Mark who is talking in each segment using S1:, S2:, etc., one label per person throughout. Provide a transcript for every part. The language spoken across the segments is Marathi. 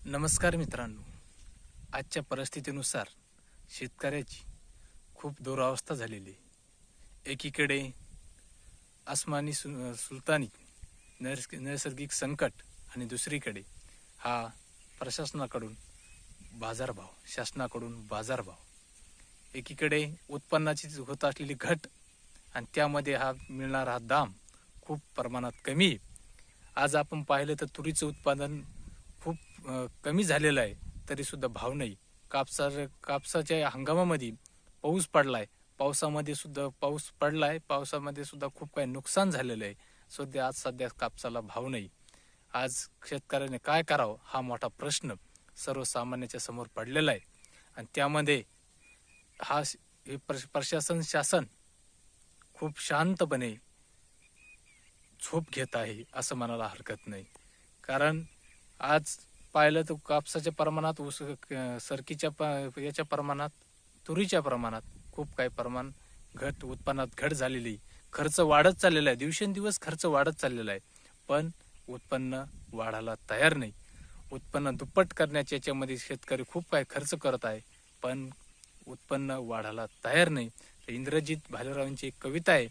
S1: नमस्कार मित्रांनो, आजच्या परिस्थितीनुसार शेतकऱ्याची खूप दुरावस्था झालेली आहे. एकीकडे आसमानी सुलतानी नैसर्गिक संकट आणि दुसरीकडे हा प्रशासनाकडून बाजारभाव, शासनाकडून बाजारभाव. एकीकडे उत्पन्नाची होत असलेली घट आणि त्यामध्ये मिळणारा दाम खूप प्रमाणात कमी आहे. आज आपण पाहिलं तर तुरीचं उत्पादन खूप कमी झालेलं आहे, तरी सुद्धा भाव नाही. कापसाच्या हंगामामध्ये पाऊस पडलाय, पाऊस पडलाय, पावसामध्ये सुद्धा खूप काही नुकसान झालेलं आहे. सध्या कापसाला भाव नाही. आज शेतकऱ्याने काय करावं हा मोठा प्रश्न सर्वसामान्याच्या समोर पडलेला आहे. आणि त्यामध्ये हे शासन खूप शांतपणे झोप घेत आहे असं म्हणायला हरकत नाही. कारण आज पाहिलं तर कापसाच्या प्रमाणात, याच्या प्रमाणात, तुरीच्या प्रमाणात खूप काही प्रमाण उत्पन्नात घट झालेली. खर्च वाढत चाललेला आहे, दिवसेंदिवस खर्च वाढत चाललेला आहे, पण उत्पन्न वाढायला तयार नाही. उत्पन्न दुप्पट करण्याच्या याच्यामध्ये शेतकरी खूप काही खर्च करत आहे, पण उत्पन्न वाढायला तयार नाही. तर इंद्रजित भालेरावांची एक कविता आहे,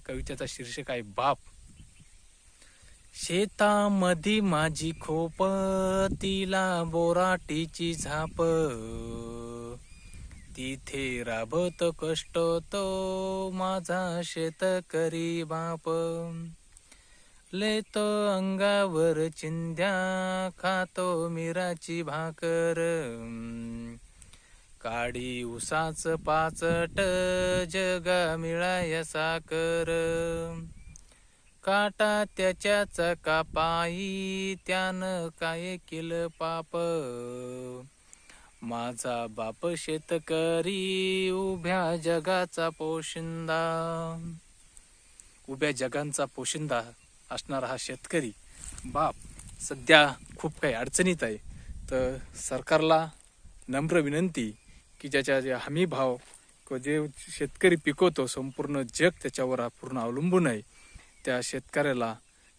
S1: कवितेचा शीर्षक आहे बाप. शेतामधी माझी खोप, तिला बोराटीची झाप, तिथे राबत कष्ट तो माझा शेतकरी बाप. लेतो अंगावर चिंध्या, खातो मिराची भाकर, काडी उसाच पाचट, जगा मिळाय साकर. काटा त्याच्याच कापाई, त्यानं काय केलं पाप, माझा बाप शेतकरी उभ्या जगाचा पोशिंदा. उभ्या जगांचा पोशिंदा असणारा हा शेतकरी बाप सध्या खूप काही अडचणीत आहे. तर सरकारला नम्र विनंती की ज्याच्या हमी भाव जे शेतकरी पिकवतो, संपूर्ण जग त्याच्यावर पूर्ण अवलंबून आहे, त्या शेतकऱ्याला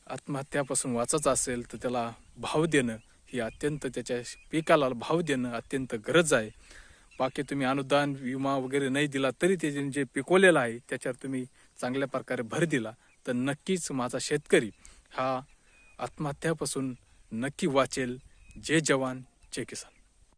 S1: आत्महत्यापासून वाचायचं असेल तर त्याला भाव देणं ही अत्यंत, त्याच्या पिकाला भाव देणं अत्यंत गरज आहे. बाकी तुम्ही अनुदान, विमा वगैरे नाही दिला तरी ते जे पिकवलेलं आहे त्याच्यावर तुम्ही चांगल्या प्रकारे भर दिला तर नक्कीच माझा शेतकरी हा आत्महत्यापासून नक्की वाचेल. जय जवान, जय किसान.